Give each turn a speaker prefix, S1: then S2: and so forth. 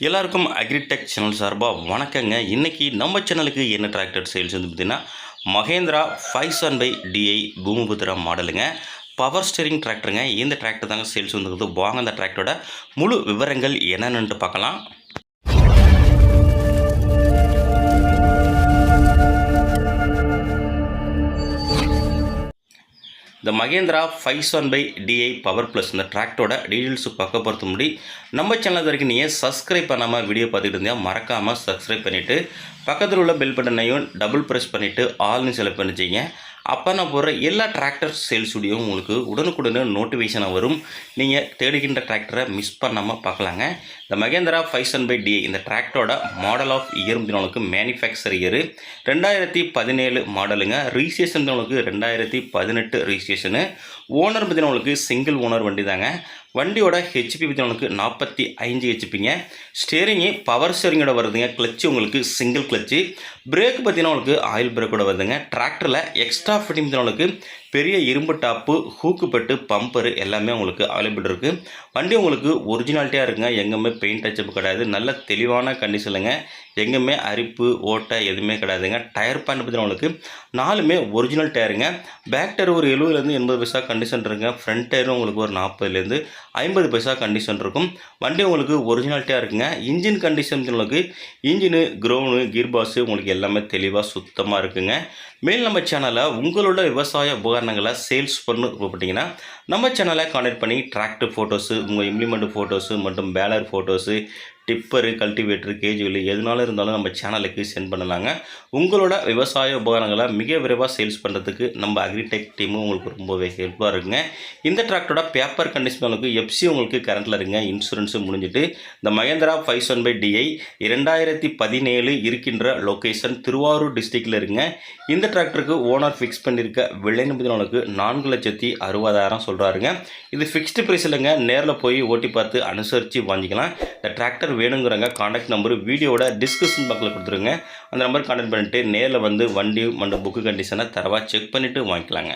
S1: எல்லாருக்கும் agritech channel சார்பாக வணக்கங்க. இன்றைக்கி நம்ம சேனலுக்கு என்ன டிராக்டர் சேல்ஸ் வந்து பார்த்திங்கன்னா மகேந்திரா 570DI பூமிபுத்திரா மாடலுங்க. பவர் ஸ்டீரிங் டிராக்டருங்க. இந்த டிராக்டர் தாங்க சேல்ஸ் வந்துருக்குது. வாங்க அந்த டிராக்டரோட முழு விவரங்கள் என்னென்னு பார்க்கலாம். இந்த மகேந்திரா 570DI பவர் ப்ளஸ் இந்த டிராக்டரோட டீட்டெயில்ஸ் பார்க்க பொறுத்த முடி நம்ம சேனல் வரைக்கும் நீங்கள் சப்ஸ்கிரைப் பண்ணாமல் வீடியோ பார்த்துட்டு இருந்தால் மறக்காமல் சப்ஸ்கிரைப் பண்ணிவிட்டு பக்கத்தில் உள்ள பெல் பட்டனையும் டபுள் ப்ரெஸ் பண்ணிவிட்டு ஆல்னு செலக்ட் பண்ணிச்சிங்க. அப்போ நான் போடுற எல்லா டிராக்டர் சேல்ஸ் வீடியோவும் உங்களுக்கு உடனுக்குடனே நோட்டிஃபிகேஷனாக வரும். நீங்கள் தேடுகின்ற டிராக்டரை மிஸ் பண்ணாமல் பார்க்கலாங்க. இந்த மகேந்திரா 570DI இந்த டிராக்டரோட மாடல் ஆஃப் இயர் உங்களுக்கு மேனுஃபேக்சர் இயர் 2017 மாடலுங்க. ரிஜிஸ்ட்ரேஷன் உங்களுக்கு 2018 ரிஜிஸ்ட்ரேஷனு. ஓனர் பார்த்தீங்கன்னா சிங்கிள் ஓனர் வண்டி தாங்க. வண்டியோட ஹெச்பி பார்த்தீங்கன்னா 45 ஹெச்பிங்க. ஸ்டேரிங்கு பவர் ஸ்டேரிங்கோட வருதுங்க. கிளச்சு உங்களுக்கு சிங்கிள் கிளச்சு. பிரேக் பார்த்தீங்கன்னா ஆயில் பிரேக்கோட வருதுங்க. டிராக்டரில் எக்ஸ்ட்ரா ஃபிட்டிங் பார்த்தீங்கன்னா பெரிய இரும்பு டாப்பு, ஹூக்கு பெட்டு, பம்பரு எல்லாமே உங்களுக்கு அவைலபிள் இருக்குது. வண்டி உங்களுக்கு ஒரிஜினாலிட்டியாக இருக்குங்க. எங்கேயுமே பெயிண்ட் டச்சப் கிடையாது. நல்ல தெளிவான கண்டிஷனுங்க. எங்கேயுமே அரிப்பு ஓட்டை எதுவுமே கிடையாதுங்க. டயர் பேண்ட் பார்த்தீங்கன்னா 4மே ஒரிஜினல் டயருங்க. பேக் டயர் ஒரு 70லேருந்து 80 பைசா கண்டிஷன் இருக்குங்க. ஃப்ரண்ட் டயரும் உங்களுக்கு ஒரு 40லேருந்து 50 பைசா கண்டிஷன் இருக்கும். வண்டி உங்களுக்கு ஒரிஜினாலிட்டியாக இருக்குங்க. இன்ஜின் கண்டிஷன் உங்களுக்கு இன்ஜினு, க்ரௌனு, கீர் பாக்ஸு உங்களுக்கு எல்லாமே தெளிவாக சுத்தமாக இருக்குங்க. மேல் நம்ம சேனலில் உங்களோட விவசாய உபகரணங்களை சேல்ஸ் பண்ணு போட்டிங்கன்னா நம்ம சேனலை கான்டாக்ட் பண்ணி டிராக்டர் ஃபோட்டோஸு, உங்கள் இம்ப்ளிமெண்ட் ஃபோட்டோஸு மற்றும் பேலர் ஃபோட்டோஸு, டிப்பரு, கல்டிவேட்டரு, கேஜ்வெல் எதுனாலும் இருந்தாலும் நம்ம சேனலுக்கு சென்ட் பண்ணலாங்க. உங்களோட விவசாய உபகரணங்களை மிக விரைவாக சேல்ஸ் பண்ணுறதுக்கு நம்ம அக்ரிடெக் டீமும் உங்களுக்கு ரொம்பவே ஹெல்ப்பாக இருக்குங்க. இந்த டிராக்டரோட பேப்பர் கண்டிஷன் உங்களுக்கு எஃப்சி உங்களுக்கு கரண்ட்டில் இருக்குங்க. இன்சூரன்ஸும் முடிஞ்சிட்டு இந்த மகேந்திரா 570DI 2017 இருக்கின்ற லொக்கேஷன் திருவாரூர் டிஸ்ட்ரிக்டில் இருக்குங்க. இந்த டிராக்டருக்கு ஓனர் ஃபிக்ஸ் பண்ணியிருக்க விலைன்னு பார்த்தீங்கன்னா 4,60,000 சொல்கிறாருங்க. இது ஃபிக்ஸ்டு ப்ரைஸ் இல்லைங்க. நேரில் போய் ஓட்டி பார்த்து அனுசரித்து வாங்கிக்கலாம். இந்த டிராக்டர் வேணுங்கிறங்க கான்டாக்ட் நம்பர் வீடியோட டிஸ்கிரிப்ஷன் பாக்ஸில் கொடுத்துருங்க. அந்த நம்பர் கான்டாக்ட் பண்ணிவிட்டு நேரில் வந்து வண்டி மற்றும் புக்கு கண்டிஷனை தரவாக செக் பண்ணிவிட்டு வாங்கிக்கலாங்க.